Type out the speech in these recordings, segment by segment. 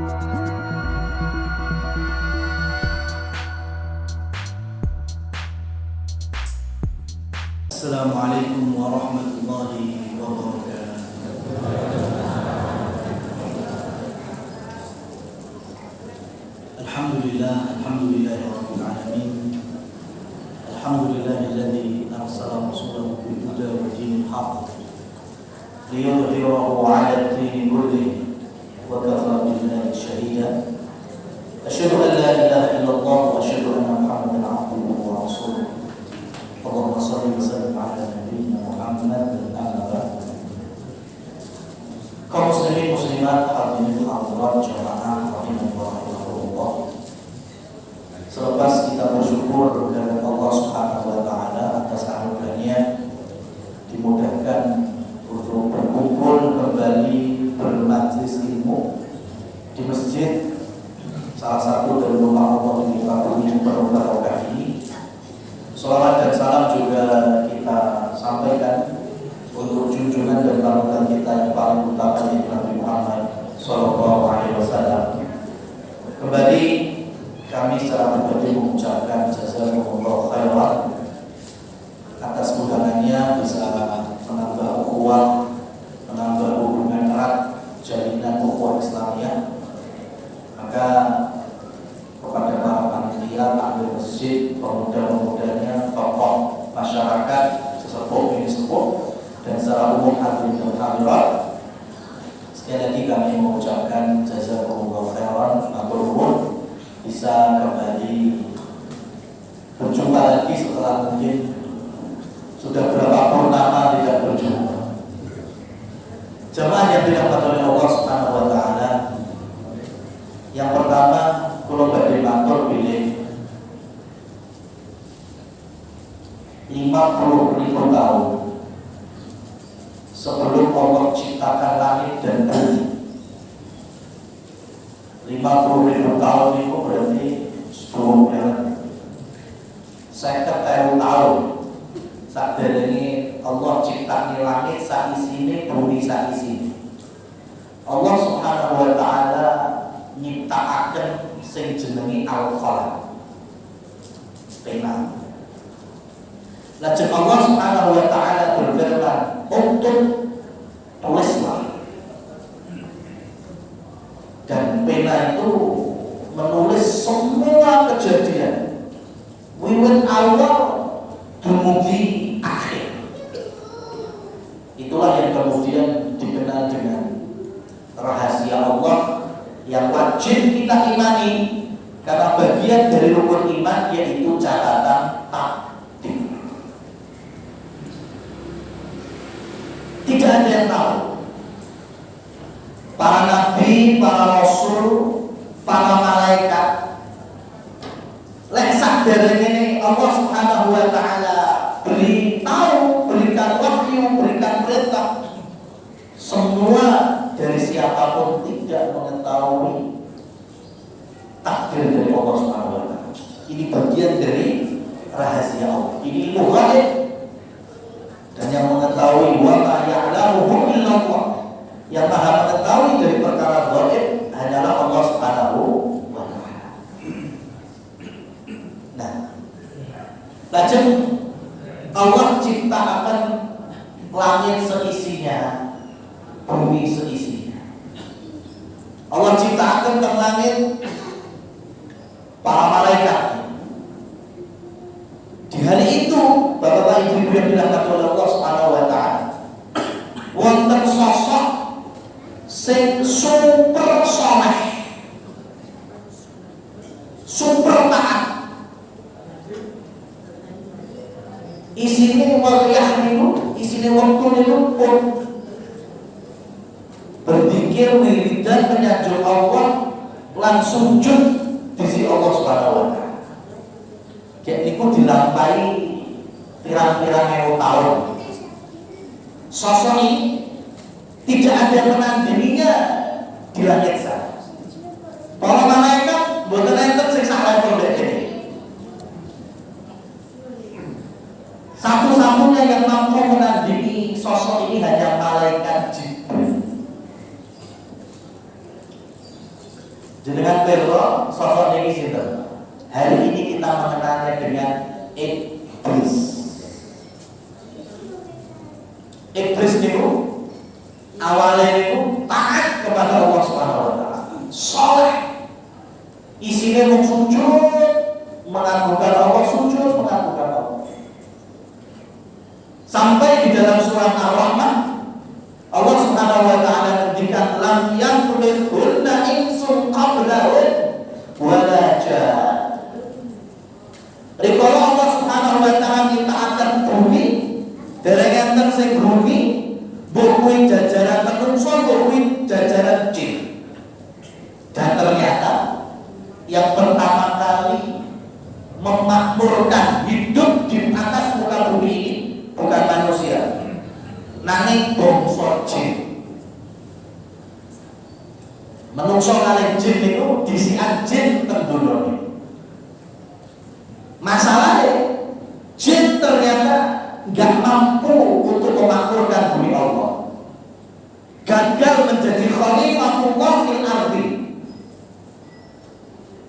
Assalamualaikum warahmatullahi wabarakatuh. Alhamdulillahirabbil alamin. Alhamdulillahilladzi arsala rasulahu bil huda wa dinil haqq liyudhhirahu 'ala ad-dini kullihi wa kafa billahi shahida. Asyhadu an la ilaha illallah wa asyhadu anna Muhammadan 'abduhu wa rasuluh. Allahumma shalli wa sallim ala nabiyyina Muhammad dan ala alihi. Kaum muslimin muslimat hadirin hadirat jamaah rahimahullah. Selepas kita bersyukur kepada Allah Subhanahu wa taala atas anugerahnya dimudahkan untuk berkumpul kembali bermajlis ilmu di masjid salah satu dari rumah Allah di Kabupaten Barokah ini. Salawat dan salam juga kita sampaikan untuk junjungan dan panutan kita yang paling utama yaitu Nabi Muhammad SAW. Kembali kami secara pribadi mengucapkan jazakumullah khairan atas undangannya bisa menambah ukhuwah, menambah hubungan erat, jalinan ukhuwah Islamiyah. Maka kepada para panitia, ahli masjid, pemuda-pemudanya, tokoh masyarakat, sesepuh, ini sepuh, dan secara umum hadirin dan hadirat, sekali lagi kami mengucapkan jazakumullah khairan, matur nuwun, bisa kembali berjumpa lagi setelah mungkin sudah berapa purnama tidak berjumpa. Jemaah yang dirahmati oleh Allah Subhanahu wa taala, yang pertama kalau badhe matur pilih 50.000 tahun sebelum Allah ciptakan langit dan bumi. 50.000 tahun itu berarti 10 miliar. 50.000 tahun saderenge Allah ciptani langit sak isine, bumi sak isine. Allah Subhanahu wa taala nyiptakaken sing jenenge al-qalam, pena. Lajeng Allah Subhanahu wa taala berfirman, "Uktub, tulislah." Dan pena itu menulis semua kejadian wiwit awal dumugi akhir. Itulah yang kemudian dikenal dengan rahasia Allah yang wajib kita imani, karena bagian dari rukun iman yaitu catatan takdir. Tidak ada yang tahu. Para nabi, para rasul, para malaikat, lek saderenge Allah Subhanahu wa taala beritahu, berikan wahyu, berikan perintah, semua dari siapapun tidak mengetahui takdir dari Allah Subhanahu wa taala. Ini bagian dari rahasia Allah. Ini ilmu ghaib. Dan yang mengetahui wa ma ya'lamuhu illallah, yang maha mengetahui dari perkara ghaib hanyalah Allah Subhanahu wa taala. Nah, lajeng Allah ciptakan langit seisinya, bumi seisinya. Allah ciptakan teng langit para malaikat. Di hari itu, Bapak Ibu yang dirahmati oleh Allah Subhanahu wa taala, wonten sosok sing super saleh, super taat. Isine wayah niku, isine wektu niku pun berzikir wiridan menyanjung Allah lan sujud di sisi Allah Subhanahu wa taala. Kayak niku dilampahi pirang-pirang ewu tahun. Sosok ini tidak ada penandinginya di langit sana. Para malaikat boten enten sing sak level dene. Satu-satunya yang mampu menandingi sosok ini hanya malaikat Jibril. Jenengan perlo sosok niki sinten? Hari ini kita mengenalnya dengan iblis. Iblis niku awalnya niku taat kepada Allah Subhanahu wa taala. Saleh. Isinya mau sujud, mengagungkan Allah, sujud, mengagungkan Allah. Sampai di dalam surat Ar-Rahman Allah Subhanahu wa taala ngendikan lam yamlithunna insun qablahum wala jaa. Rikala Allah Subhanahu wa taala nyiptakaken bumi, dereng enten sing bumi, mbok kuwi jajaran manungsa, mbok kuwi jajaran jin. Dan ternyata yang pertama kali memakmurkan hidup di atas muka bumi ini bukan manusia, nanging bangsa jin. Menungso kalih jin itu disian jin tendulone. Masalahnya jin ternyata nggak mampu untuk memakmurkan bumi Allah. Gagal menjadi khalifahullah fil ardi.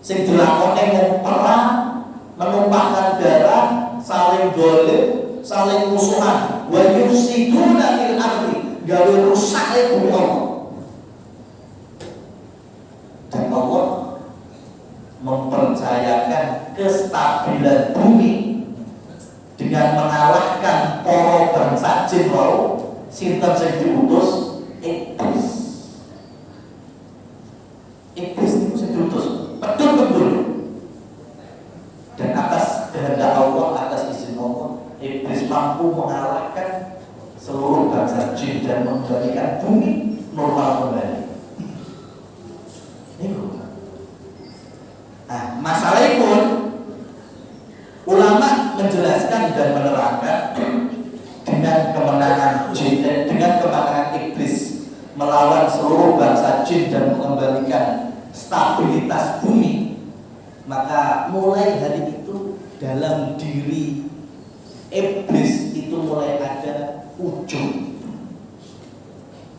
Sing dilakone mung perang, menumpahkan darah, saling dolim, saling musuhan, wa yufsiduna fil ardi, gawe rusak bumi Allah. Dan Allah mempercayakan kestabilan bumi dengan mengalahkan para bangsa jin wau sinten sing diutus iblis. Iblis itu sing diutus betul-betul. Dan atas kehendak Allah, atas izin Allah, iblis mampu mengalahkan seluruh bangsa jin dan menjadikan bumi normal kembali. Nah, masalahnya pun ulama menjelaskan dan menerangkan dengan kemenangan jin dan dengan kemenangan iblis melawan seluruh bangsa jin dan mengembalikan stabilitas bumi, maka mulai hari itu dalam diri iblis itu mulai ada ujub.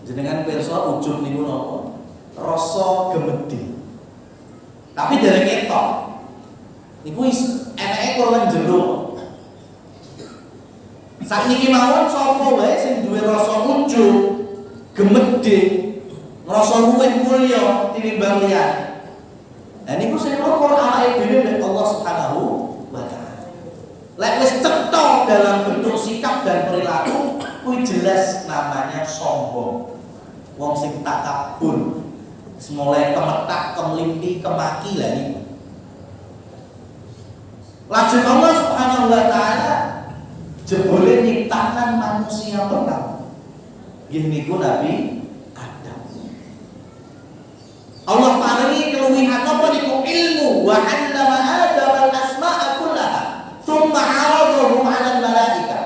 Jenengan pirsa ujub niku napa? Rasa gemedi. Tapi dari ketok niku wis eneke kurang jero. Sakniki mawon sapa wae sing duwe rasa ujub, gemedi, ngrasa luwih mulya tinimbang liyane. Nah niku sing ora awake dhewe nek Allah Subhanahu wa taala. Lek wis cetha dalam bentuk sikap dan perilaku, kuwi jelas namanya sombong. Wong sing takabur, mulai kemetak, kemelimpi, kemaki lah ini. Lajeng Allah Subhanahu wa taala jebule nyiptakan manusia pertama. Gini ku Nabi Adam. Allah paringi keluwihan apa niku ilmu wa 'allama Adam al-asma'a kullaha tsumma 'aradahum 'ala al-malaikah.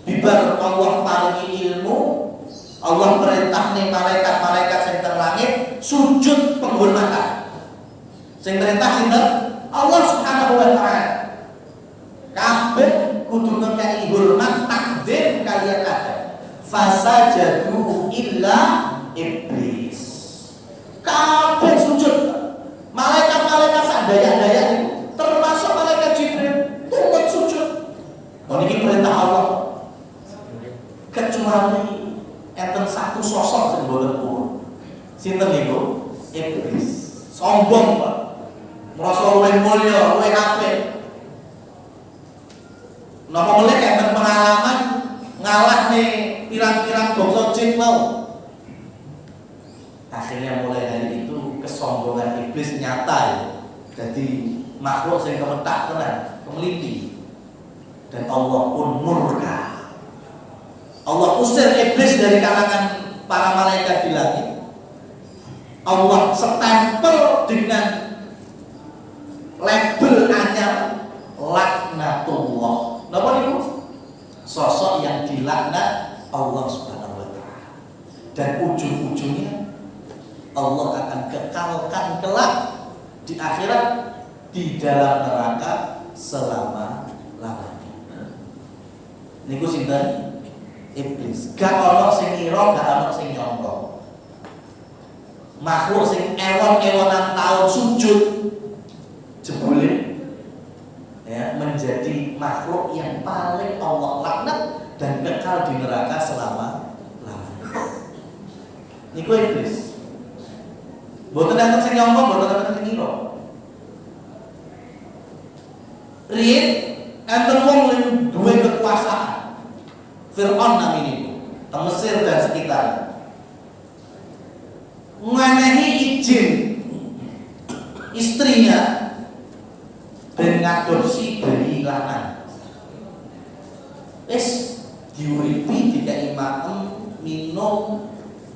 Bibar Allah paringi ilmu, Allah perintah nih malaikat-malaikat sing teng langit sujud penghormatan. Sing perintah sinten? Allah Subhanahu wa taala. Kabeh kudu ngekeki hormat takdir kalian ada. Fasajadu illa iblis. Kabeh sujud. Malaikat-malaikat sak daya-daya niku, termasuk malaikat Jibril, tunduk sujud. Niki perintah Allah. Kecuali enten satu sosok sing boten purun. Sinten niku? Iblis. Sombong, Pak. Merasa luwih mulya, luwih apik. Napa meneh enten pengalaman ngalah nih pirang-pirang bangsa jin mau. Akhirnya mulai dari itu kesombongan iblis nyata ya. Jadi makhluk sing kemetak tenan, kemelimpi. Dan Allah pun murka. Allah usir iblis dari kalangan para malaikat di langit. Allah stempel dengan label anyar laknatullah. Napa niku? Sosok yang dilaknat Allah Subhanahu wa taala. Dan ujung-ujungnya Allah akan kekalkan kelak di akhirat di dalam neraka selama-lamanya. Niku sinten? Iblis. Gak ono sing ngira, gak ono sing nyangka. makhluk sing ewon-ewonan tahun sujud jebule ya menjadi makhluk yang paling Allah laknat dan kekal di neraka selama-lamanya. Niku iblis. Mboten enten sing nyangka, mboten enten sing ngira. Riyen enten wong sing duwe kekuasaan. Fir'aun namine teng Mesir dan sekitarnya. Menehi izin istrinya dan ngadopsi bayi lanang. Diuripi, dikai makan, minum,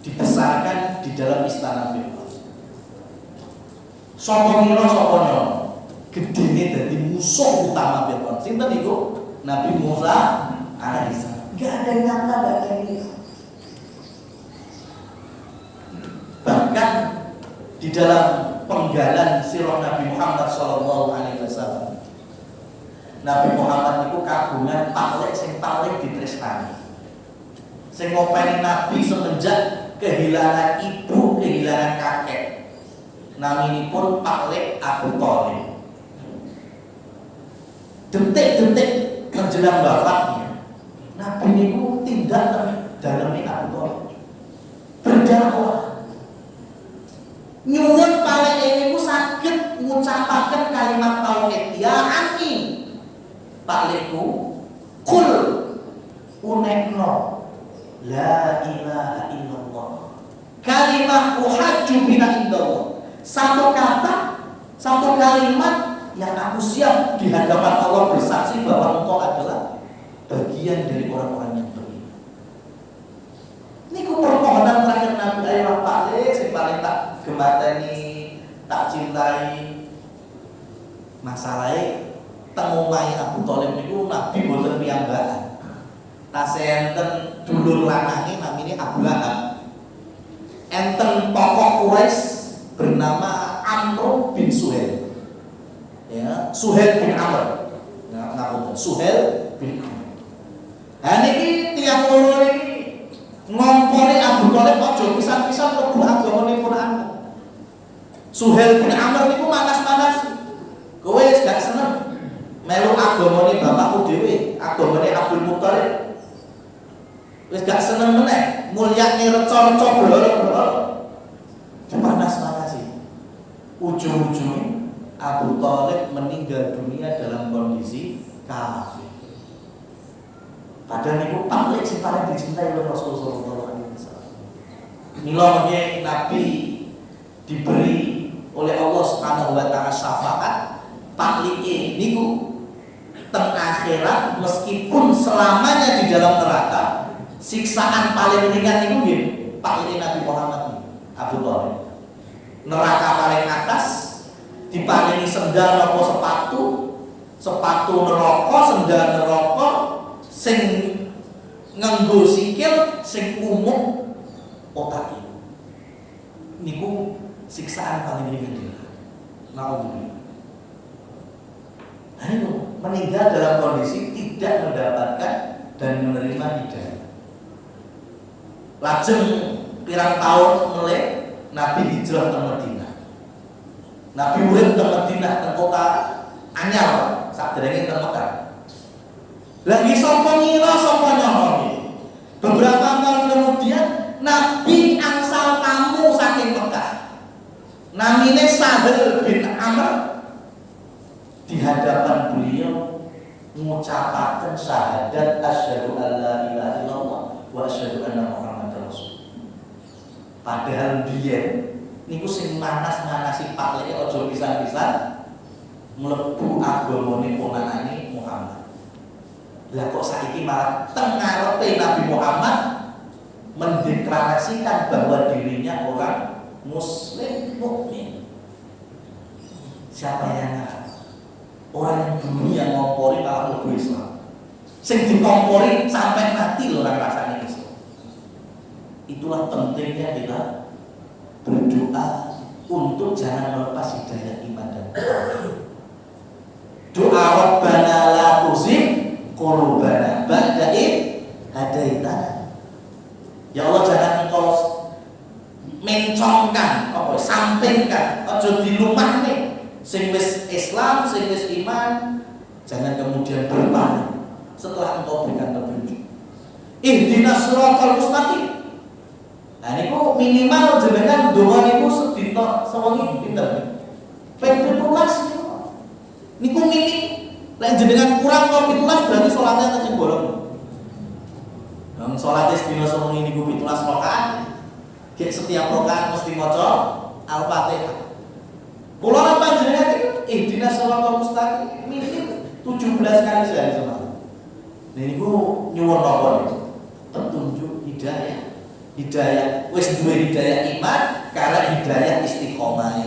dibesarkan di dalam istana Fir'aun. Sapa ngira sapa nyono gedene dadi musuh utama Fir'aun. Sinten niku? Nabi Musa alaihissalam. Enggak ada yang nyangka ada ini. Bahkan di dalam penggalan sirah Nabi Muhammad SAW, Nabi Muhammad itu kagungan paling sing paling ditresnani, sing ngopeni Nabi semenjak kehilangan ibu, kehilangan kakek. Naminipun Paklik Abu Thalib. Detik-detik menjelang wafatnya, Nabi niku tindak daleme Abu Thalib berdakwah. Nyuwun paling ini saged ngucapaken kalimat tauhid. Ya ami Pakliku kul unekno la ilaha illallah kalimah uhajju bina indallah. Satu kata, satu kalimat yang aku siap di hadapan Allah bersaksi bahwa engkau adalah bagian dari orang-orang yang beriman. Ini permohonan terakhir Nabi Ayah Paklik yang paling tak gemateni, tak cintai. Masalahnya tengumai Abu Thalib niku Nabi boten piyambakan. Tasih enten dulur lanange namine Abu Lahab. Enten tokoh Quraisy bernama Amr bin Suhail. Ya, Suhail bin Amr. Nah, ngapunten, Suhail bin Amr. Ha niki tiyang loro niki ngompori Abu Thalib aja pisan-pisan mlebu agamanipun anu. Suhail bin Amr niku manas-manas. Kowe wis gak seneng melu agamane bapakku dhewe, agamane Abdul Muthalib. Wis gak seneng meneh mulyane reca-reca bloro-bloro. Dipanas-panasi. Ujung-ujungnya Abu Thalib meninggal dunia dalam kondisi kafir. Padahal niku Paklik sing paling dicintai oleh Rasulullah SAW. Mila mengke Nabi diberi oleh Allah Subhanahu wa taala syafaat. Paklik niku teng akhirat meskipun selamanya di dalam neraka, siksaan paling ringan niku nggih Paklik Nabi Muhammad Abu Thalib. Neraka paling atas diparingi sendal napa sepatu neraka, sendal neraka sing nganggo sikil sing umum otak niku siksaan paling ringan di neraka. Nauzubillah. Ayo meninggal dalam kondisi tidak mendapatkan dan menerima hidayah. Lajeng pirang tahun meleh Nabi hijrah ke Madinah. Nabi urip ke Madinah teng kota anyar saderenge teng Mekah. Lagi sapa ngira sapa nyono. Beberapa tahun kemudian Nabi angsal tamu saking Mekah. Namine Sahal bin Amr. Di hadapan beliau mengucapkan syahadat asyhadu alla ilaha illallah wa asyhadu anna muhammadar rasul. Padahal dia niku sing manas-manasi Paklik aja pisan-pisan mlebu agamane ponakane Muhammad. Lah kok saiki malah teng ngarepe Nabi Muhammad mendeklarasikan bahwa dirinya orang muslim mukmin. Siapa yang ngarep? Orang yang dunia ngompori malah mlebu Islam. Sing dikompori sampai mati lho orang rasane Islam. Itulah pentingnya kita berdoa untuk jangan melepas hidayah iman dan tauhid. Doa Rabbana la tuzigh qulubana ba'da idh hadaitana. Ya Allah, jangan Engkau mencongkan diasingkan, aja dilumahne. Sing wis Islam, sing wis iman, jangan kemudian berpaling setelah engkau berikan petunjuk. Ihdinas siratal mustaqim. Nah niku minimal jenengan donga niku sedina sewengi pinten? Ping 17 niku minim. Lek jenengan kurang kok 17 berarti salatnya tasih bolong. Nang salat sedina sewengi niku 17 rakaat. Gek setiap rakaat mesti maca Al-Fatihah. Kula lan panjenengan iki ihdinas siratal mustaqim minim 17 kali sehari semalam. Niku nyuwun napa niku? Petunjuk hidayah. Hidayah wis duwe hidayah iman, karena hidayah istiqomah,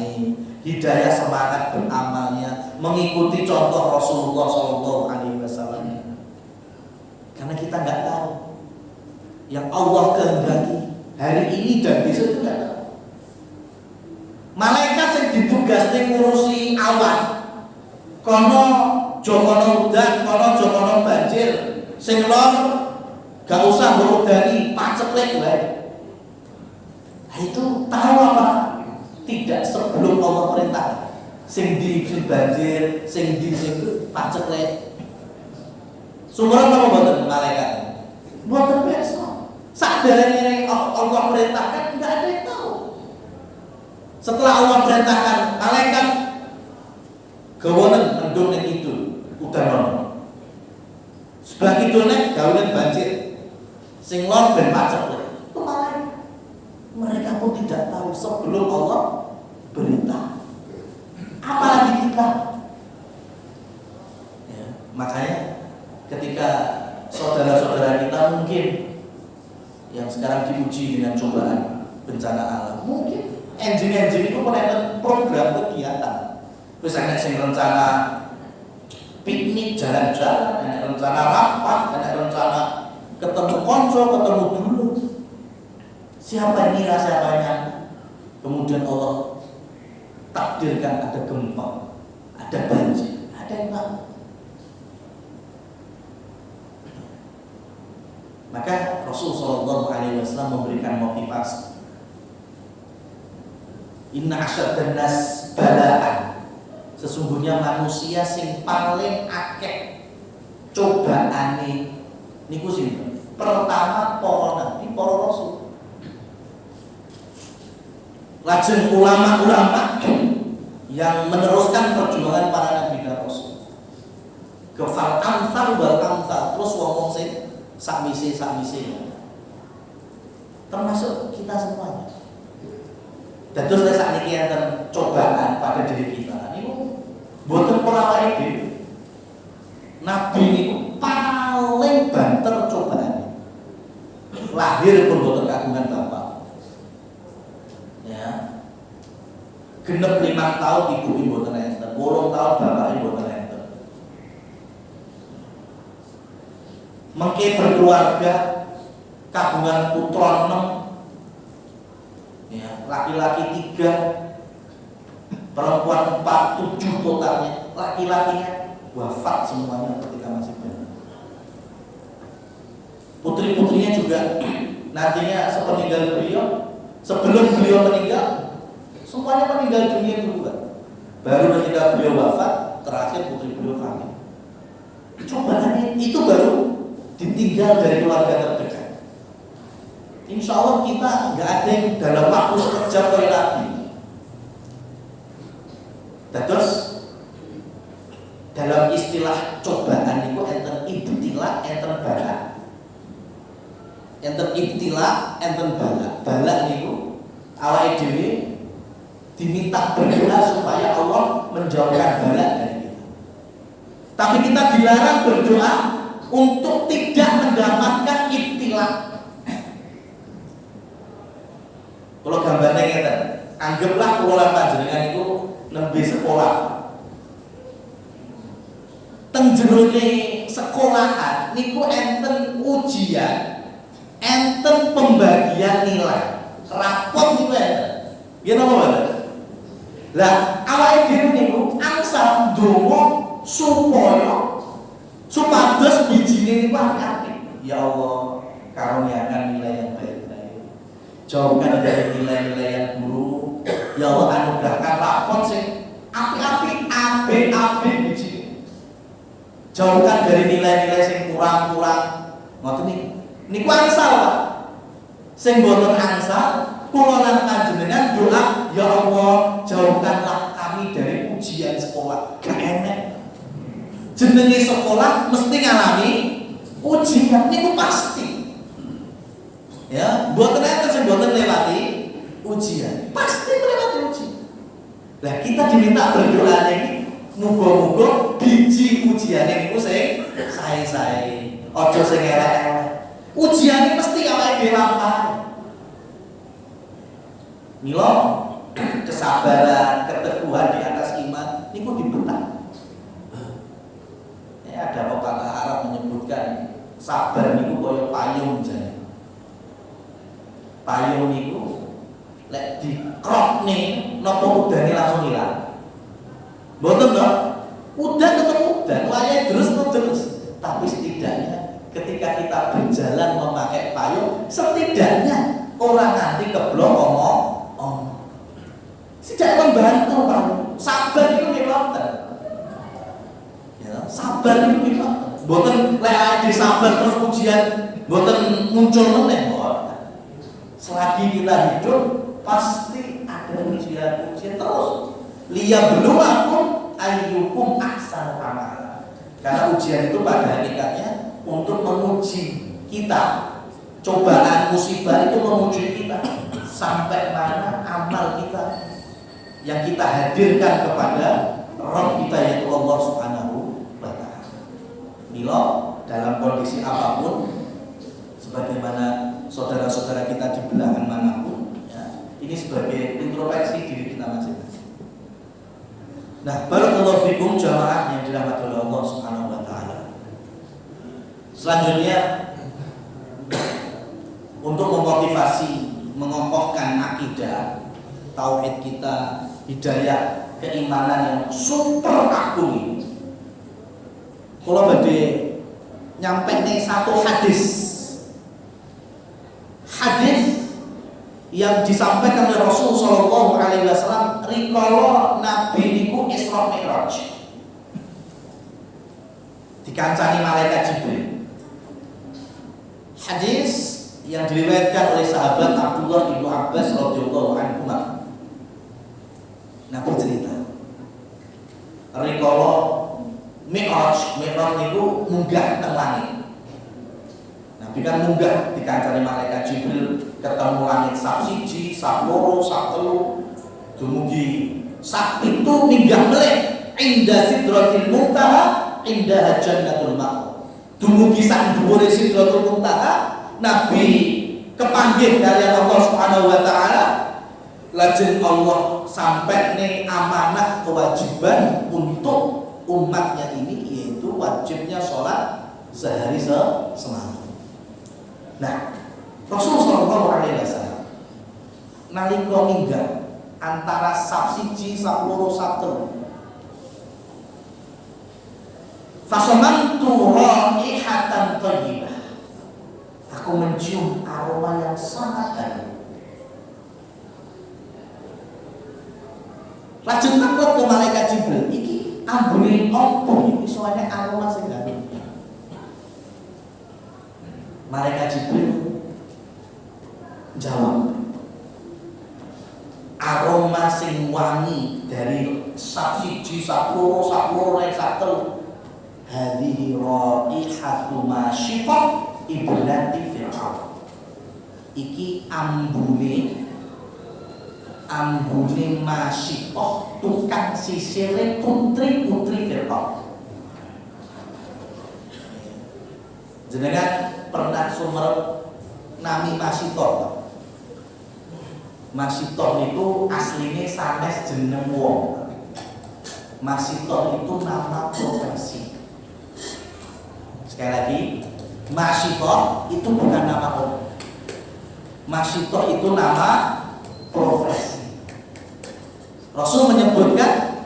hidayah semangat beramalnya, mengikuti contoh Rasulullah SAW. Karena kita nggak tahu yang Allah kehendaki hari ini dan besok itu nggak tahu. Malaikat yang ditugasnya ngurusi awan, kono jokono udan, kono jokono banjir, sing lor gak usah berudani, paceklek wae. Nah itu tahu apa? Tidak sebelum Allah perintah. Sing di banjir, sing paceklek. Sumber apa mboten malaikat? Mboten biasa. Sadarane Allah perintahkan enggak ada yang tahu. Setelah Allah perintahkan malaikat gawonen mendung ning itu udan. Sebelah kidulnya gawonen banjir. Sing lor ben paceklek. Itu malaikat. Mereka pun tidak tahu sebelum Allah berintah. Apalagi kita. Ya, makanya ketika saudara-saudara kita mungkin yang sekarang diuji dengan cobaan bencana alam, mungkin engine itu menekan program kegiatan. Terus ada yang rencana piknik jalan-jalan, ada rencana rapat, ada rencana ketemu konco, ketemu dulu. Siapa ini rasanya? Kemudian Allah takdirkan ada gempa, ada banjir, ada yang tahu. Maka Rasulullah SAW memberikan motivasi. Inna asyaddan nas bala'an. Sesungguhnya manusia sing paling akeh cobaane niku sinten? Pertama para nabi, para rasul. Lajeng ulama-ulama yang meneruskan perjuangan para nabi dan rasul. Kefal amsal wal amsal, terus wong sing sakmise. Termasuk kita semuanya. Dan terus saat ini enten cobaan pada diri kita. Niku mboten ora wae dhewe. Nabi niku paling banter cobaan. Lahir pun mboten kagungan bapak. Ya. Genep 5 tahun ibu mboten enten, 8 tahun bapak mboten enten. Mengke berkeluarga kagungan putra 6, ya, laki-laki 3, perempuan 4, 7 totalnya. Laki-lakinya wafat semuanya ketika masih bayi. Putri-putrinya juga nantinya sepeninggal beliau, sebelum beliau meninggal, semuanya meninggal dunia duluan. Baru ketika beliau wafat, terakhir putri beliau wafat. Cobaan itu baru ditinggal dari keluarga terdekat. Insya Allah kita nggak ada yang dalam waktu sekejap kayak Nabi. Terus dalam istilah cobaan itu enten ibtila, enten bala. Enten ibtila, enten bala. Bala niku awake dhewe diminta berdoa supaya Allah menjauhkan bala dari kita. Tapi kita dilarang berdoa untuk tidak mendapatkan ibtila. Kalau gambarnya ngeten, anggaplah kula panjenengan itu nembe sekolah. Teng jerone sekolahan niku enten ujian, enten pembagian nilai. Rapot niku enten. Nggih napa mboten? Lah awake dhewe niku angsal ndonga supaya supados bijine niku apik. Ya Allah, karuniakan nilai yang baik-baik. Jauhkan dari nilai-nilai yang buruk. Ya Allah, sing api-api, abe biji. Jauhkan dari nilai-nilai sing kurang-kurang. Ngoten niki. Niku angsal, Pak. Sing boten angsal, kula lan panjenengan doa, ya Allah, jauhkanlah kami dari ujian sekolah. Gak enak. Jenenge sekolah mesti ngalami ujian, niku pasti. Ya, boten enten sing boten lewati ujian. Pasti melewati ujian. Lah kita diminta berdoa niki, muga-muga biji ujian niku sing sae-sae. Aja sing elek-elek. Ujian ini mesti awake dhewe lampahi. Mila kesabaran, keteguhan di atas iman niku dibentak. Ya, ada pepatah Arab menyebutkan sabar niku kaya payung jane. Payung niku lek dikrokne napa udane langsung ilang. Mboten to? Udan tetep udan, wayahe terus. Tapi setidaknya ketika kita berjalan memakai payung, setidaknya orang nanti keblok omong. Tidak membantu, Pak. Sabar itu ngoten. Ya, sabar itu ngoten. Mboten lek disabar terus ujian mboten muncul meneh, mboten. Selagi kita hidup pasti ada ujian terus. Liyabluwakum ayyukum ahsanu amala. Karena ujian itu pada hakikatnya untuk menguji kita. Cobaan musibah itu menguji kita sampai mana amal kita yang kita hadirkan kepada Rabb kita, yaitu Allah Subhanahu wa Ta'ala. Mila dalam kondisi apapun, sebagaimana saudara-saudara kita di belahan manapun, ya, ini sebagai introspeksi diri kita masing-masing. Nah, barakallahu fikum jamaah yang dirahmati oleh Allah Subhanahu wa Ta'ala. Selanjutnya, untuk memotivasi, mengokohkan akidah tauhid kita, hidayah keimanan yang super agung ini, kalau badhe nyampe nih satu hadis yang disampaikan oleh Rasul Shallallahu Alaihi Wasallam rikala Nabi niku Isra Mi'raj dikancani malaikat Jibril. Hadis yang diriwayatkan oleh sahabat Abdullah bin Abbas radhiyallahu anhu. Nabi cerita rikala Mi'raj niku munggah teng langit. Nabi kan munggah dikancani malaikat Jibril, ketemu langit sak siji, sak loro, sak telu, dumugi sak itu minggah meleh inda sidratil muntaha inda jannatul ma'wa. Dumugi sak dhuwure sidratul muntaha, Nabi kepanggih dari Allah Subhanahu wa Ta'ala, lajeng Allah sampai nih amanah kewajiban untuk umatnya ini, yaitu wajibnya sholat sehari semalam. Nah, Rasulullah SAW nalika minggah antara sak siji, sak loro, sak telu, fasamantu raihatan thayyibah, aku mencium aroma yang sangat harum. Lajeng takut ke malaikat Jibril, iki ambune opo iki soalnya aroma sing harum. Malaikat Jibril jawab, aroma sing wangi dari sak siji, sak loro, sak telu, hadhihi raihatu masyiqah ibnati Fir'aun. Iki ambune masyiqah, tukang sisire putri-putri Fir'aun. Jenengan pernah sumerep nami Masyiqah? Masyiqah itu aslinya sanes jeneng wong. Masyiqah itu nama profesi. Sekali lagi, Masyiqah itu bukan nama orang. Masyiqah itu nama profesi. Rasul menyebutkan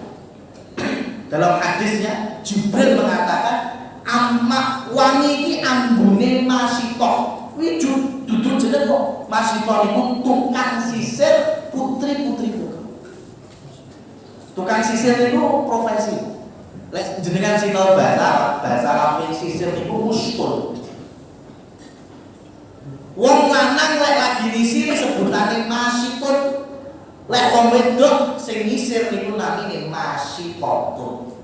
dalam hadisnya, Jibril mengatakan amak wangi iki ambune Masyiqah. Kuwi dudu jeneng kok. Masyiqah niku tukang sisir putri-putri Fir'aun. Tukang sisir itu profesi. Lek jenengan sinau bahasa Arab sisir itu muskul. Wong lanang lek lagi nyisir sebutane masipun. Lek wong wedok sing nyisir niku namine masipotun.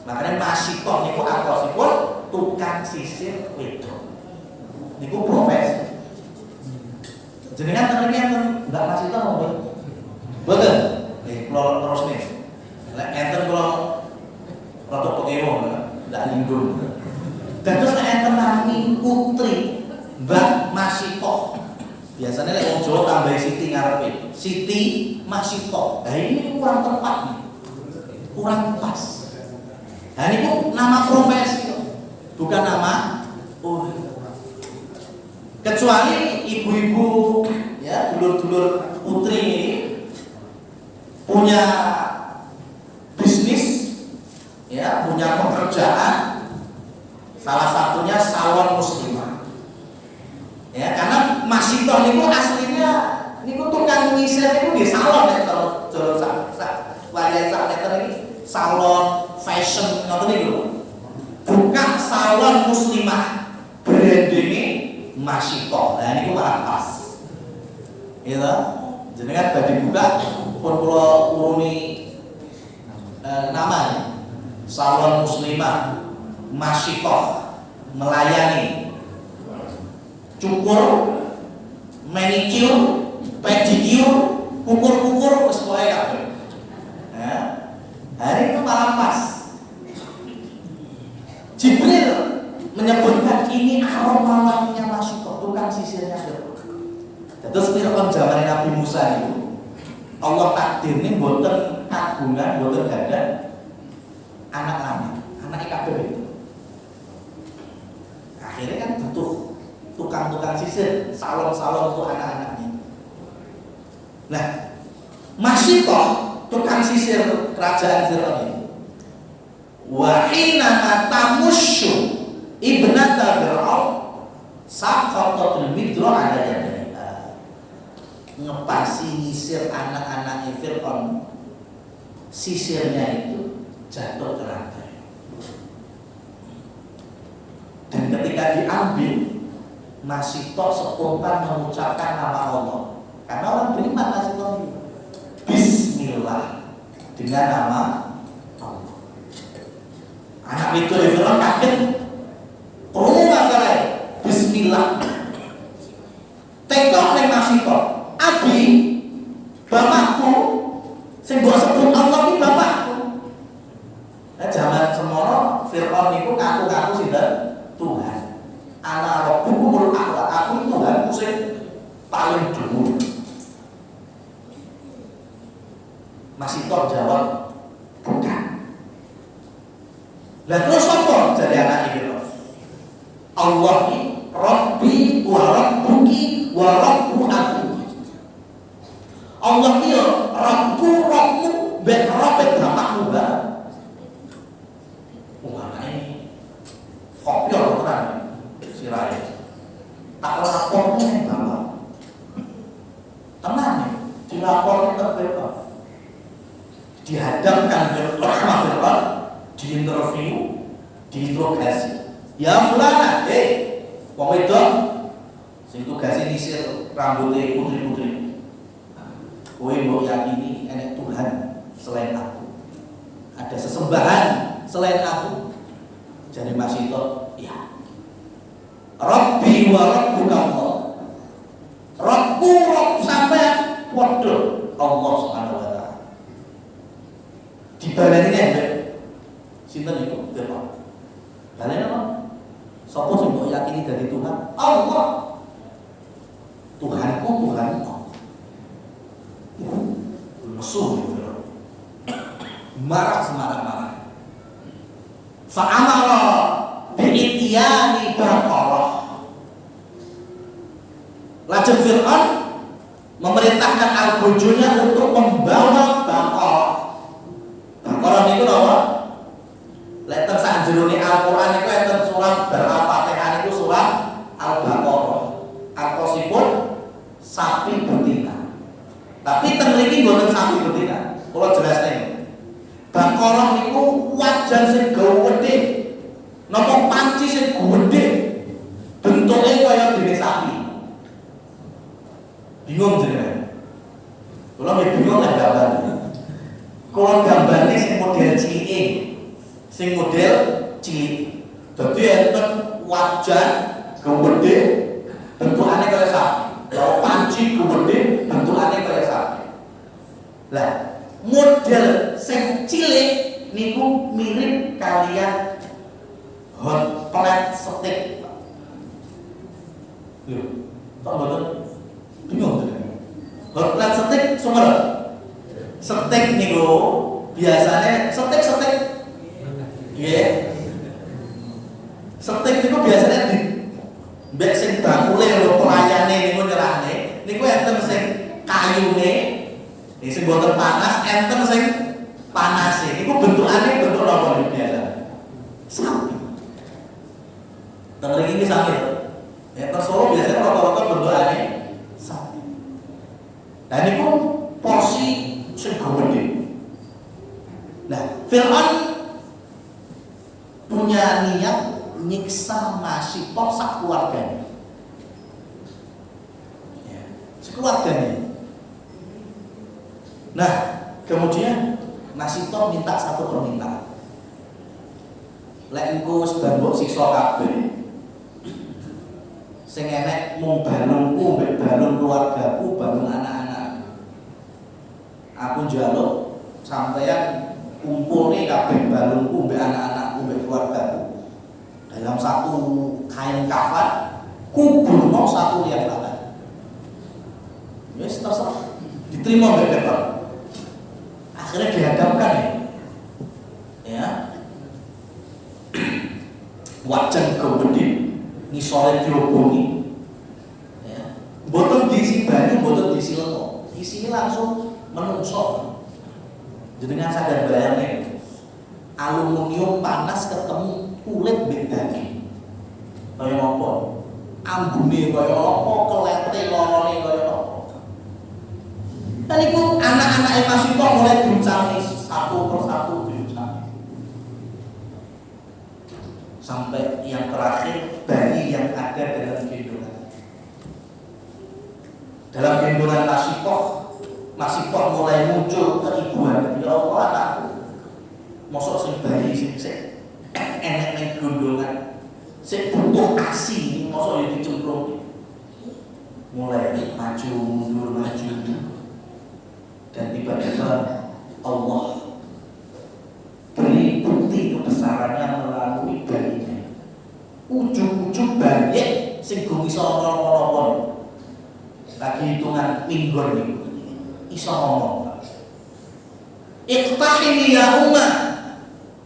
Makanya masipot niku aposipun tukang sisir wedok. Niku profesi. Jenengan ternyata enggak masih tahu mboten. Mboten. Kalau terus nih. Lek enten kalau rada pekewo enggak linggung. Dan terus nek enten nami putri Mbak Masito. Biasanya lek wong Jawa tambah Siti ngarepe. Siti Masito. Nah ini kurang tepat nih. Kurang pas. Nah ini nama profesi bukan nama kecuali ibu-ibu ya dulur-dulur putri ini punya bisnis ya, punya pekerjaan, salah satunya salon muslimah ya, karena Masito niku aslinya niku tukang nyisir niku di salon ya, kalau varian ini salon fashion ngoten niku, bukan salon muslimah brandingnya Masito. Nah niku malah pas gitu, jenengan badhe buka pun kula uruni nama salon muslimah Masito, melayani cukur, manicure, pedicure, kukur-kukur wis pokoke kabeh. Ya. Hari itu malah pas. Jibril menyebutkan ini aroma-aromanya Masito, tukang sisirnya Fir'aun. Terus Fir'aun zaman Nabi Musa itu Allah takdirnya boten kagungan, boten gada anak lanang, anak kabeh itu. Akhirnya kan butuh tukang-tukang sisir, salon-salon untuk anak-anaknya. Nah, Masito tukang sisir kerajaan Fir'aun ini. Wa hina tamusyu ibnata Fir'aun saqatat al-midra 'ala yadayha. Ngepasi nyisir anak-anaknya Fir'aun, sisirnya itu jatuh ke lantai. Dan ketika diambil, Masito spontan mengucapkan nama Allah. Karena orang beriman Masito itu Bismillah, dengan nama Allah. Anak itu Fir'aun kaget. Krungu masalah Bismillah. Tekok ning Masito. Abi, bapakku, sing mbok sebut Allah iki bapakku. Nah, zaman semono Fir'aun niku ngaku-ngaku sinten? Tuhan. Ana rabbukumul a'la. Aku Tuhanku sing paling dhuwur. Masito jawab, bukan. Lah terus apa jadi anak Fir'aun? Allah ni Rabbi wa Rabbuki wa Rabbu abuki. Allah ni Rabbu Rabbu ben Rabbet bapakmu bareng. Ini kopior tenan sirahe. Tak lapornya yang bapak. Tenang nih, dilapor ke Fir'aun. Dihadapkan Fir'aun, diinterview, diinterogasi. Ya fulana, wong wedok sing tugase nyisir rambutnya putri-putri. Kowe mbok yakini enek Tuhan selain aku. Ada sesembahan selain aku. Jadi Masito, ya. Rabbi wa rabbuka Allah. Rabbu rabb sampean padha Allah Subhanahu wa taala. Dibaleni nek sinten iku Fir'aun. Baleni apa? Sapa sing mbok yakini dadi Tuhan? Allah. Tuhanku Tuhan Allah. Musuh Fir'aun. Marah semarah-marah. Fa'amara bi'itiyani baqarah. Lajeng Fir'aun memerintahkan al-bojonya untuk membawa baqarah. Baqarah niku napa? Lek teng sanjerone Al-Qur'an niku enten surat Al-Fatihah niku surat Al-Baqarah. Artosipun sapi betina. Tapi teng mriki mboten sapi betina. Kula jelasne. Baqarah niku wajan sing gedhe. Napa panci sing gedhe. Bentuke kaya dene sapi. Bingung jenengan. Kula bingung lah gambar. Kula gambane sing model cilik. Sing model cilik. Dadi enten wajan gedhe bentukane kaya sapi. Kalau panci gedhe bentukane kaya sapi. Lah, model sing cilik niku mirip kalian hot plate steak. Lho, kok mboten bingung to? Hot plate steak sumber. Steak niku biasanya steak. Nggih. Steak niku biasanya di mbek sing bakule lho pelayane niku nyerahne. Niku enten sing kayune sing boten panas, enten sing panas. Niku bentukane bentuk napa biasa? Sapi. Teng mriki iki sapi. Ya Solo biasanya rata-rata bentukane sapi. Nah niku porsi sing gede. Nah, Fir'aun punya niat nyiksa Masitoh sak keluarganya. Ya, sekeluarganya. Nah, kemudian Masitoh minta satu permintaan. Lek engko sedang mbok siksa kabeh. Sing enek mung balungku mbek balung keluargaku, balung anak-anak. Aku njaluk sampeyan kumpulne kabeh balungku mbek anak-anakku mbek keluargaku dalam satu kain kafan, kuburno satu liang lahat. Wis terserah. Diterima mbek Fir'aun. Akhirnya dihadapkan ya wajan gede ngisore diobongi ya mboten diisi banyu mboten diisi lenga isine langsung menungso jenengan sadar bayangnya aluminium panas ketemu kulit mbek daging kaya apa ambune kaya apa kelete lorone kaya apa dan itu anak-anak Masitoh mulai diuncami satu persatu diuncami sampai yang terakhir bayi yang ada dalam gendongan. Dalam gendongan Masitoh mulai muncul keibuan. Ya Allah anakku, mosok sing bayi sing enek ning gendongan, sing butuh ASI, mosok ya dicemplung. Mulai maju mundur. Dan tiba-tiba Allah beri bukti kebesarannya melalui bayinya. Ujung-ujung bayi sing go iso ngomong-ngomong. Lagi hitungan minggu ini iso ngomong. Iqtahini ya ummah.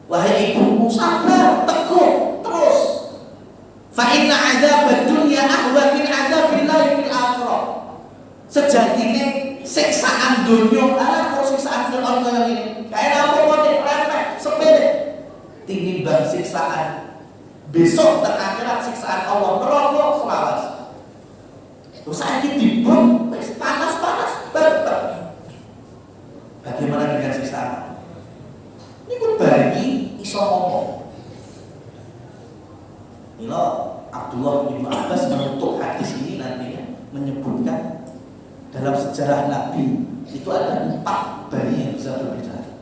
Wahai ibuku sabar, teguh terus. Fa inna adzab dunya ahwa min adzabillahi fil akhirah. Sejatinya siksaan dunia kalau siksaan Fir'aun kayak ini kayak apa kok remeh sepele tinimbang siksaan besok dan akhirat siksaan Allah merokok selawas terus saya dibom panas berber bagaimana dengan siksaan ini pun bagi iso ngomong ini Abdullah bin Abbas menutup hadis ini nantinya menyebutkan dalam sejarah Nabi itu ada 4 bayi yang bisa berbicara.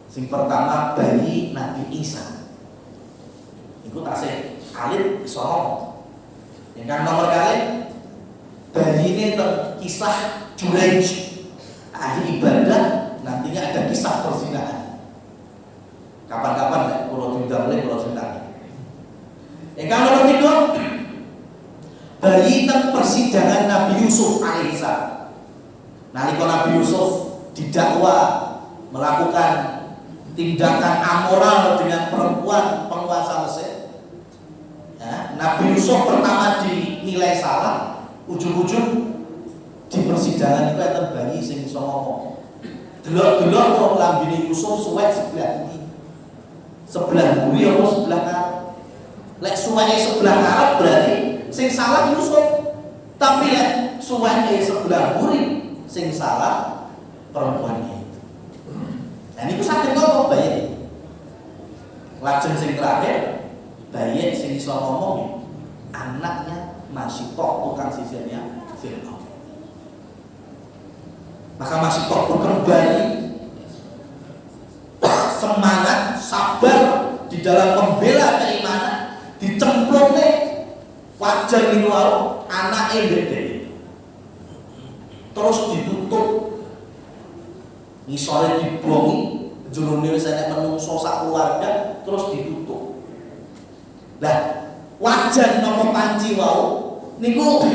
Yang pertama bayi Nabi Isa. Itu tasih alit iso. Yang kan nomor kali bayi ini kisah Juraij ahli ibadah nantinya ada kisah perzinahan. Kapan-kapan kalau diundang oleh kalau cerita. Yang kan nomor 3 bayi tentang persidangan Nabi Yusuf alaihissalam. Nalika Nabi Yusuf didakwa melakukan tindakan amoral dengan perempuan penguasa Mesir. Ya, Nabi Yusuf pertama dinilai salah, ujung-ujung di persidangan itu ada bayi sing iso ngomong. Delok-delok kok lambene Yusuf suwek sebelah kiri. Sebelah buri apa sebelah kanan? Lek suweke sebelah kanan berarti sing salah Yusuf, tapi lek suweke sebelah buri sing salah perempuannya itu. Nah ini sakit ngomong bayi. Lajeng sing terakhir, bayi sing iso ngomong anaknya masih tukang sisirnya Fir'aun. Maka masih kembali semangat, sabar di dalam membela keimanan, dicemplungnya wajar itu anak gede, terus ditutup, ngisore dibongi, jurune wis enek menungso sak keluarga, terus ditutup. Lah, wajan nopo panci wau niku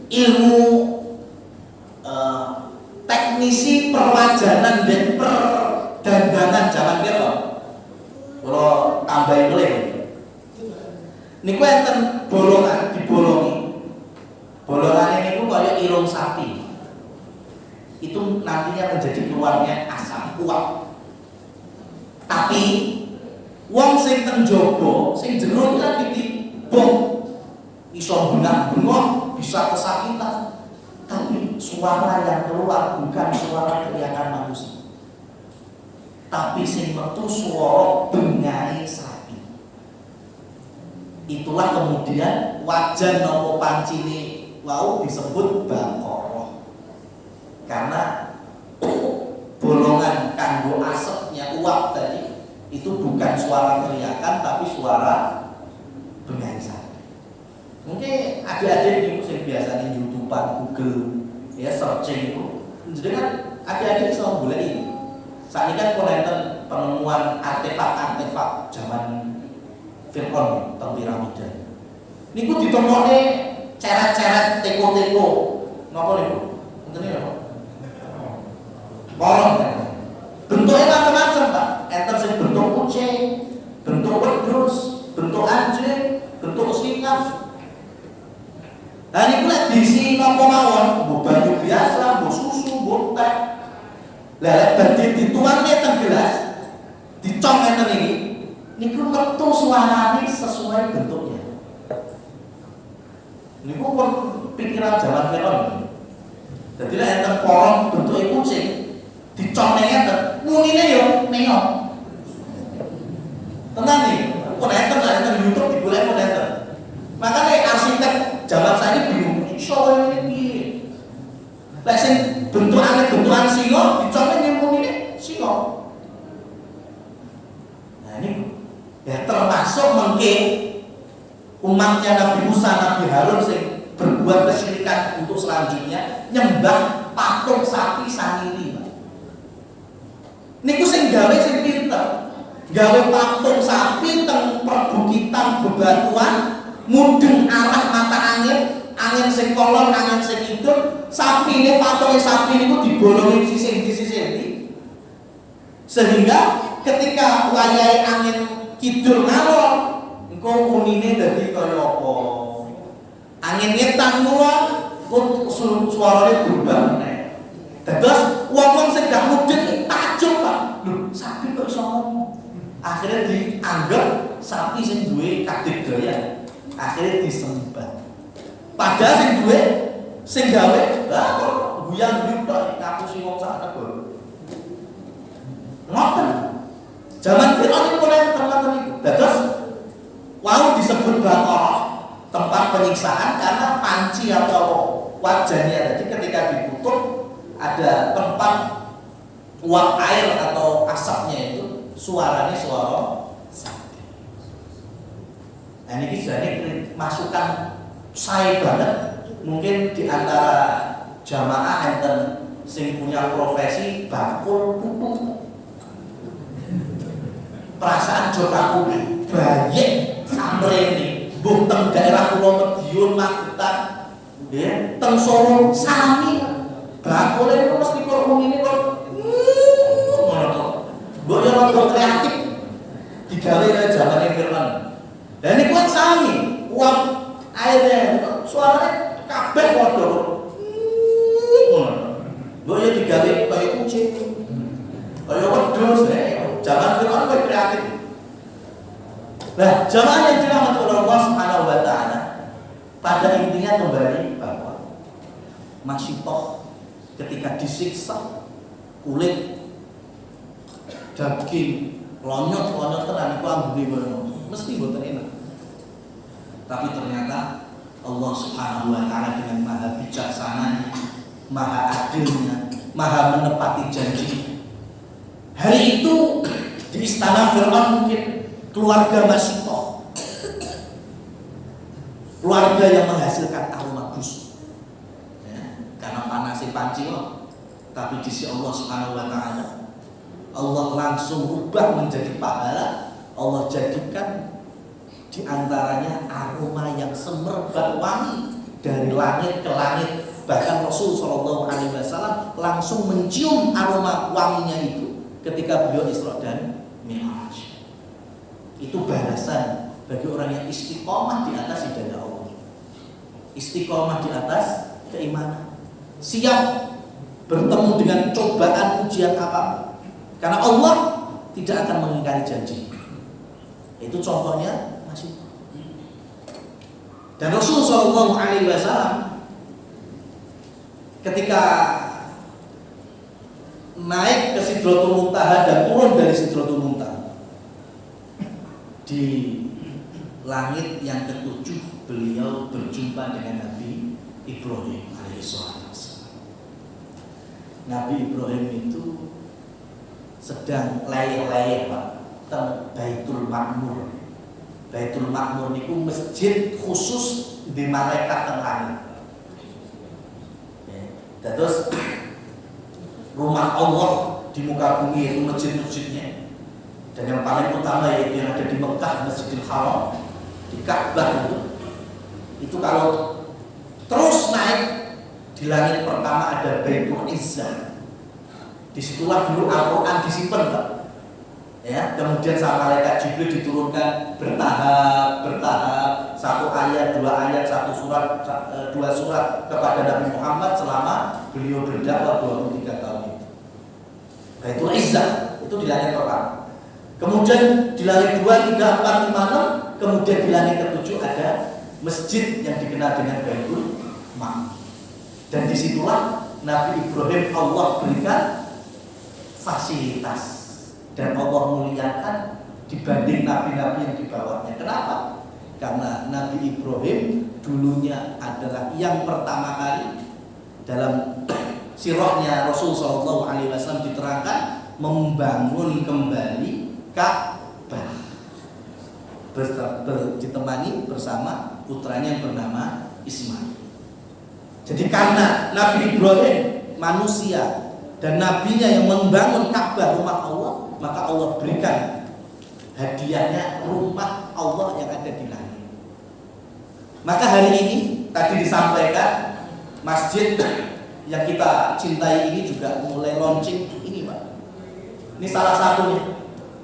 ilmu teknisi perwajanan dan perdandanan zaman kira. Kalau tambahin boleh. Niku enten bolongan dibolongi. Bolongan ini niku kaya irung sapi. Itu nantinya menjadi keluarnya asam uap. Tapi wong sing teng jaba, sing jero lagi dibom, iso bengak-bengok, bisa kesakitan. Tapi suara yang keluar bukan suara teriakan manusia, tapi sing metu suara bengahe sapi. Itulah kemudian wajan nopo pancine wau disebut Baqarah. Karena bolongan kanggo asapnya uap tadi itu bukan suara teriakan tapi suara bengahe sapi. Mungkin adik-adik ini yang biasanya YouTubean, Google, ya searching itu, jadi kan adik-adik selalu boleh ini. Saat ini kan konten penemuan artefak-artefak zaman Fir'aun tentang piramida. Ini ku ditemoni ceret-ceret teko-teko, ngapa nih bu? Ini apa? Kolom kan? Bentuknya macam-macam pak. Enter sih bentuk kucing, bentuk wedhus, bentuk anjing, bentuk singa. Nah ini pula diisi nopo mawon, mbok banyu biasa, mbok susu, mbok teh. Lah badhe dituangke teng gelas, dicong ngeten iki. Niku metu suarane sesuai bentuknya. Niku pun pikiran zaman Fir'aun. Dadi lek enten porong bentuke kucing, dicong ngeten, munine yo neon. Tenan nih, kok enten YouTube digolek kok enten. Makanya arsitek zaman saya bingung, iso ini piye. Lek sing bentukan singa dicolek nyempunine singa. Nah ini ya termasuk mengke umatnya Nabi Musa, Nabi Harun sing berbuat kesyirikan untuk selanjutnya nyembah patung sapi sangiri. Niku sing gawe sing pinter. Gawe patung sapi teng perbukitan bebatuan, mudeng arah mata angin sing kolon, angin sing kidul, sapi ini patungnya sapi ini dibolongi sisih sehingga ketika wayahe angin kidul ngalor, engko unine dadi kaya apa? Angin ngetan ngulon, kok suarane berubah meneh. Terus wong sing gak mudeng takjub, Pak. Lho, sapi kok iso ngomong? Akhirnya dianggap sapi sing duwe kategorian. Akhirnya disembah. Padahal sing duwe sing gawe lah kok guyang-guyung tok ngaku sing wong sak negara. Ngoten. Zaman Fir'aun itu mulai tempat itu. Terus wau disebut Baqarah, tempat penyiksaan karena panci atau wajannya tadi ketika ditutup ada tempat uap air atau asapnya itu suaranya suara sapi. Nah ini jadi masukan saya banget, mungkin di antara jamaah enten sing punya profesi bakul pupuk. Perasaan jokaku banyak samrene, mbuh teng daerah Pulau Madiun, Magetan, nggih, teng Solo sami. Bakul itu mesti kok ngene kok ngono to. Mbok yo rada kreatif digawe kaya zamane Firman. Lah niku kan sami, uap airnya suaranya kabeh padha. Ngono. Mbok yo digawe kaya kucing. Kaya wedhus zaman Fir'aun kaya kreatif. Nah, jamaah yang dirahmati oleh Allah Subhanahu wa taala, pada intinya kembali bahwa masih toh ketika disiksa kulit, daging, lonyot tenan iku ambune ngono. Mesti mboten enak. Tapi ternyata Allah Subhanahu wa taala dengan maha bijaksana, maha adilnya, maha menepati janji. Hari itu di istana Fir'aun mungkin keluarga Masitoh, keluarga yang menghasilkan aroma busuk, ya, karena panasnya panci loh. Tapi di sisi Allah Subhanahu wa taala, Allah langsung ubah menjadi pahala. Allah jadikan di antaranya aroma yang semerbak wangi dari langit ke langit. Bahkan Rasul Shallallahu Alaihi Wasallam langsung mencium aroma wanginya itu ketika beliau Isra dan Mi'raj. Itu balasan bagi orang yang istiqomah di atas hidayah Allah, istiqomah di atas keimanan, siap bertemu dengan cobaan ujian apapun, karena Allah tidak akan mengingkari janji. Itu contohnya masih. Dan Rasul Shallallahu Alaihi Wasallam ketika naik ke Sidratul Muntaha dan turun dari Sidratul Muntaha, di langit yang ketujuh beliau berjumpa dengan Nabi Ibrahim alaihissalam. Nabi Ibrahim itu sedang layeh-layeh Pak, teng Baitul Makmur. Baitul Makmur niku masjid khusus di malaikat teng langit. Terus rumah Allah di muka bumi itu masjid-masjidnya. Dan yang paling utama yaitu yang ada di Mekah, Masjidil Haram, di Ka'bah itu kalau terus naik di langit pertama ada Baitul Izzah. Disitulah dulu Al-Quran disimpan Pak. Ya, kemudian sama malaikat Jibril diturunkan bertahap, satu ayat, dua ayat, satu surat, dua surat kepada Nabi Muhammad selama beliau berdakwah 23 tahun itu. Baitul Izzah itu di langit pertama. Kemudian di langit 2, 3, 4, 5, 6, kemudian di langit ke-7 ada masjid yang dikenal dengan Baitul Makmur. Dan disitulah Nabi Ibrahim Allah berikan fasilitas dan Allah muliakan dibanding nabi-nabi yang di bawahnya. Kenapa? Karena Nabi Ibrahim dulunya adalah yang pertama kali dalam sirahnya Rasul Shallallahu Alaihi Wasallam diterangkan membangun kembali Ka'bah ditemani bersama putranya yang bernama Ismail. Jadi karena Nabi Ibrahim manusia dan nabinya yang membangun Ka'bah rumah Allah, maka Allah berikan hadiahnya rumah Allah yang ada di langit. Maka hari ini tadi disampaikan masjid yang kita cintai ini juga mulai launching ini Pak. Ini salah satunya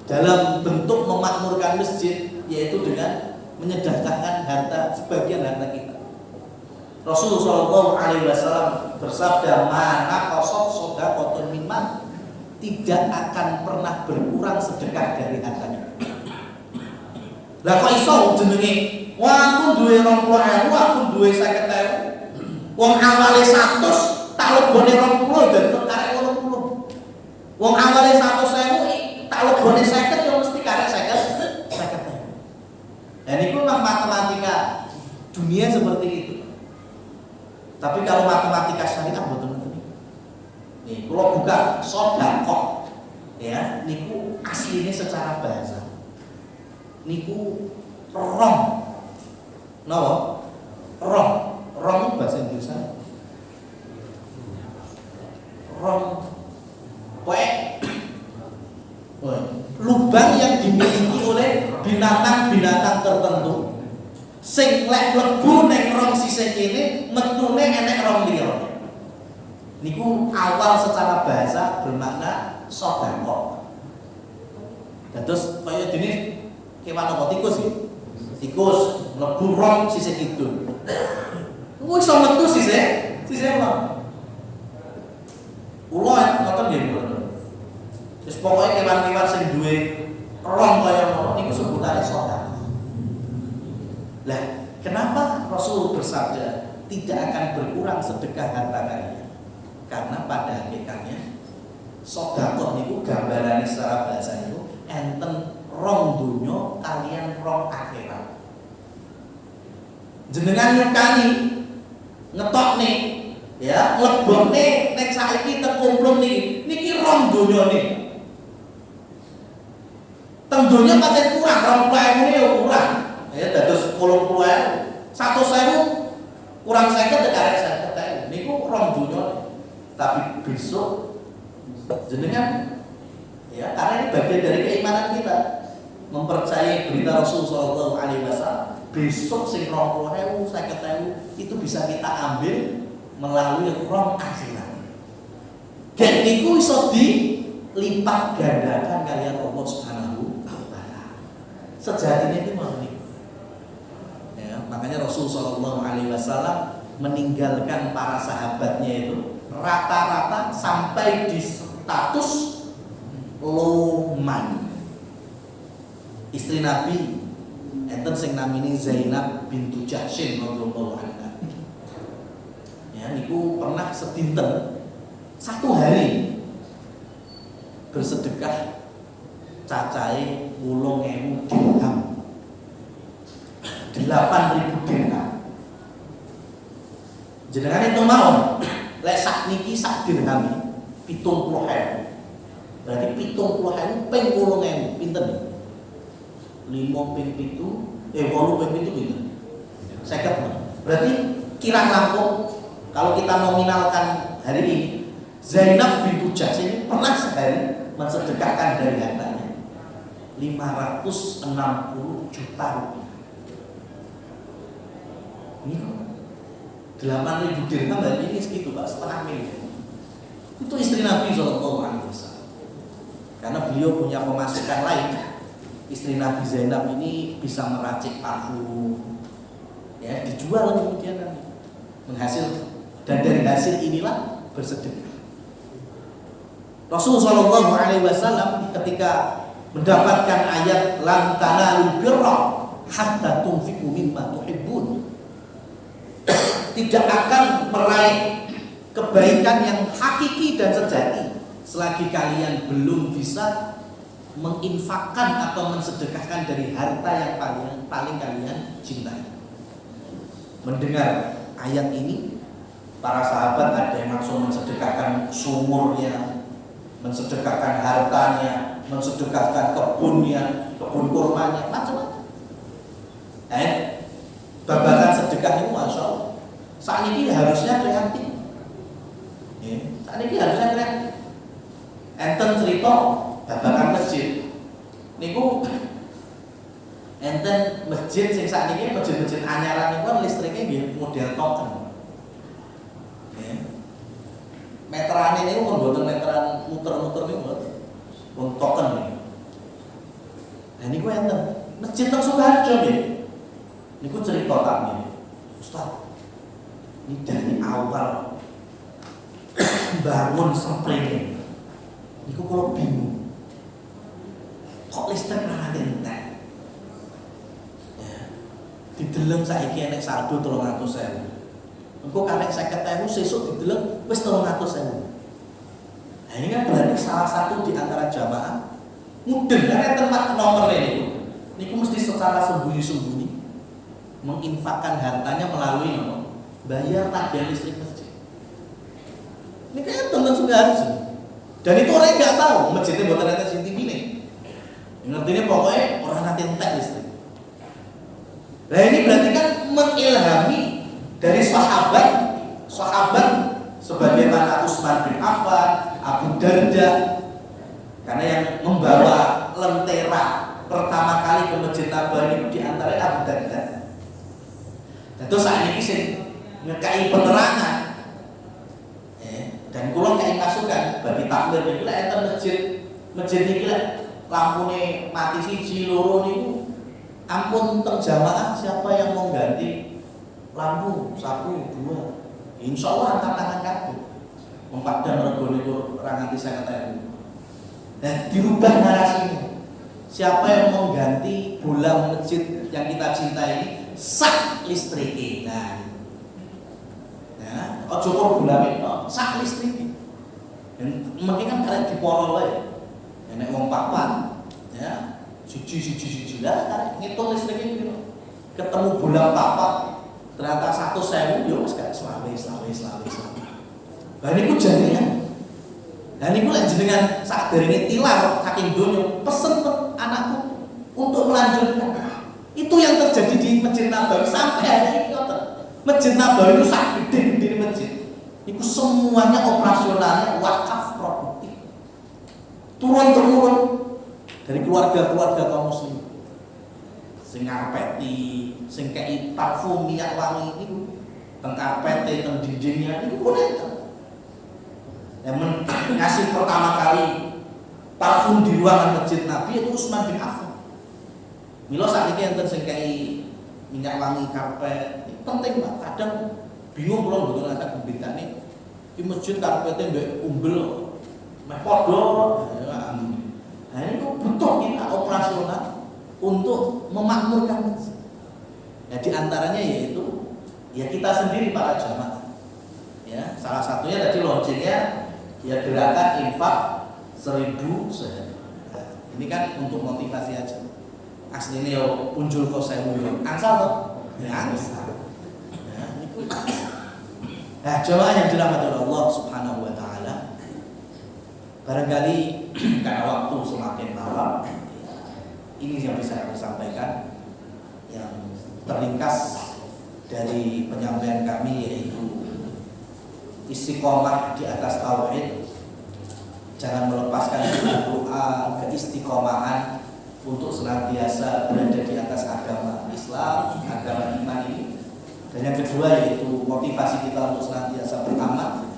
dalam bentuk memakmurkan masjid, yaitu dengan menyedekahkan harta, sebagian harta kita. Rasulullah Shallallahu Alaihi Wasallam bersabda, mana kosong sodaqotun mimman, tidak akan pernah berkurang sedekah dari hartanya. Lah kok iso jenenge? Wah aku duwe 20.000, aku duwe 50.000. Wong awale 100 tak lebone 20 dan karek 80. Wong awale 100.000 tak lebone 50 yo mesti karek 50. Dan itu memang matematika dunia seperti itu. Tapi kalau matematika syariah betul-betul nih, kalau buka sodaqoh ya, niku aslinya secara bahasa niku rong, rong bahasa Indonesia rong, lubang yang dimiliki oleh binatang-binatang tertentu. Sing lek mlebu ning rong sisih kene, metune enek rong liya. Niku awal secara bahasa bermakna sedekah. Terus kaya dene kewan apa tikus ya? Tikus mlebu rong sisih kidul. Kuwi iso metu sisih apa? Kula ngoten nggih mboten. Wis pokoke kewan-kewan sing duwe rong kaya ngono niku sebutane sedekah. Lah, kenapa Rasul bersabda tidak akan berkurang sedekah harta kalian? Karena pada hakikatnya sedekah niku gambarane secara bahasa niku enten rong donya kalian rong akhirat. Jenengan nyekani ngetokne ya lebokne nek saiki teng kumplung niki rong donyane. Teng donya pancen kurang 20.000 ya kurang. Ya dados 80.000. 100.000 kurang 50 nek arek 50.000. Niku rong donyane. Tapi besok jenengan ya karena ini bagian dari keimanan kita mempercayai berita Rasul sallallahu alaihi wasallam. Besok sing 20.000, 50.000 itu bisa kita ambil melalui rong akhirat. Dan niku iso dilipat gandakan kalian Allah Subhanahu wa taala. Sejatinya itu ngoten niku. Ya, makanya Rasul sallallahu alaihi wasallam meninggalkan para sahabatnya itu rata-rata sampai di status loman. Istri Nabi enten sing namine Zainab bintu Jahsyin radhiyallahu anha. Ya niku pernah sedinten satu hari bersedekah cacahe 8.000 dirham. 8.000 dirham. Jenengan itu mau lek sak niki sak dirham 70.000. Berarti 70.000 ping 8.000 pinten? 5 ping 7 8 ping 7 pinten? 50. Berarti kirang langkung kalau kita nominalkan hari ini Zainab bintu Jahsy ini pernah sehari mensedekahkan dari hartanya 560 juta rupiah. Ini 8.000 dirham hari ini segitu Pak, setengah miliar. Itu istri Nabi sallallahu alaihi wasallam. Karena beliau punya pemasukan lain. Istri Nabi Zainab ini bisa meracik parfum, ya dijual kemudian nanti menghasil, dan dari hasil inilah bersedekah. Rasul sallallahu alaihi wasallam ketika mendapatkan ayat lan tanalul birra hatta tunfiqu mimma tuhibbun, tidak akan meraih kebaikan yang hakiki dan sejati selagi kalian belum bisa menginfakkan atau mensedekahkan dari harta yang paling kalian cintai. Mendengar ayat ini, para sahabat ada yang langsung mensedekahkan sumurnya, mensedekahkan hartanya, mensedekahkan kebunnya, kebun kurmanya, macam-macam. Babakan sedekah ini masya Allah. Saat ini harusnya kreatif. Saat ini harusnya kreatif. Enten cerita babakan masjid. Niku enten masjid sing saat ini masjid-masjid anyaran niku listriknya nggih model token. Meteran ini pun mboten meteran muter-muter niku mboten token niku. Nah niku enten masjid teng Sukoharjo nggih. Niku cerita tak ngene. Ustaz, ini dari awal bangun sprene niku kula bingung. Kok listrik ora entek? Ya. Dideleng saiki enek saldo 300.000. Engko karek 50.000 sesuk dideleng wis 300.000. Nah ini kan berarti salah satu di antara jamaah mudeng kan tempat nomor ini. Niku mesti secara sembunyi-sembunyi menginfakkan hartanya melalui nomor bayar tagihan listrik masjid. Ini kan teman Sukoharjo. Dan itu orang nggak tahu masjidnya buat ada CCTV nih. Ngertinya pokoknya orang nanti entek listrik. Nah ini berarti kan mengilhami dari sahabat sebagaimana Utsman bin Affan, Abu Darda, karena yang membawa lentera pertama kali ke Masjid Nabawi itu diantara Abu Darda. Dan terus saat ini sih ngekai penerangan, dan kula kei masukan bagi takmir niku lek enten masjid niki lek lampune mati siji loro niku ampun teng jamaah siapa yang mau ganti lampu 1 2 insyaallah angkat tangan kabeh mempadam rego niku ora nganti 50.000. Dan dirubah narasinya, siapa yang mau ganti bola masjid yang kita cintai ini sak listrike. Nah ya ojo kok bola sak listrike. Dan mungkin kan karek diporo wae. Nek wong papan ya siji lah karek ngitung listriknya piro. Ketemu bulan papat ternyata 100.000 yo wis gak selawe. Lah niku jane. Lah niku lek jenengan sakderenge tilar saking donya pesen anakku untuk melanjutkan. Itu yang terjadi di Masjid Nabawi sampai hari ini. Masjid Nabawi itu sangat gede masjid. Itu semuanya operasionalnya wakaf produktif. Turun-temurun dari keluarga-keluarga kaum muslim. Sing ngarpeti, sing kei parfum minyak wangi itu, teng karpete, teng dindingnya itu pun itu. Yang ngasih pertama kali parfum di ruangan Masjid Nabi itu Utsman bin Affan. Milo saat ini enten sing kei minyak wangi karpet penting Pak. Kadang bingung kalau betul rasa gembitane di masjid karpetnya mbek umbel meh padha. Nah ini butuh kita operasional untuk memakmurkan masjid. Ya di antaranya yaitu ya kita sendiri para jamaah. Ya, salah satunya tadi launchingnya ya gerakan infak 1.000 sehari. Nah, ini kan untuk motivasi aja. Aslinya yo punjul kok saya yo angsal kok. Ya angsal. Nah, jemaah yang dirahmati oleh Allah Subhanahu wa taala. Barangkali karena waktu semakin malam, ini yang bisa kami sampaikan yang terringkas dari penyampaian kami yaitu istiqomah di atas tauhid. Jangan melepaskan doa keistiqomahan untuk senantiasa berada di atas agama Islam, agama iman ini. Dan yang kedua yaitu motivasi kita untuk senantiasa beramal,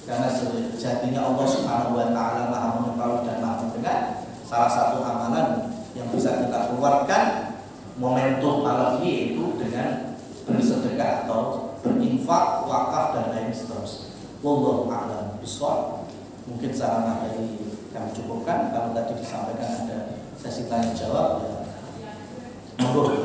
karena sejatinya Allah Subhanahu wa taala Maha mengetahui dan Maha mendengar. Salah satu amalan yang bisa kita keluarkan momentum malam ini yaitu dengan bersedekah atau berinfak, wakaf dan lain seterusnya. Wallahu a'lam bishawab. Mungkin sarana dari kami cukupkan. Kalau tadi disampaikan ada sesi tanya jawab ya. Monggo.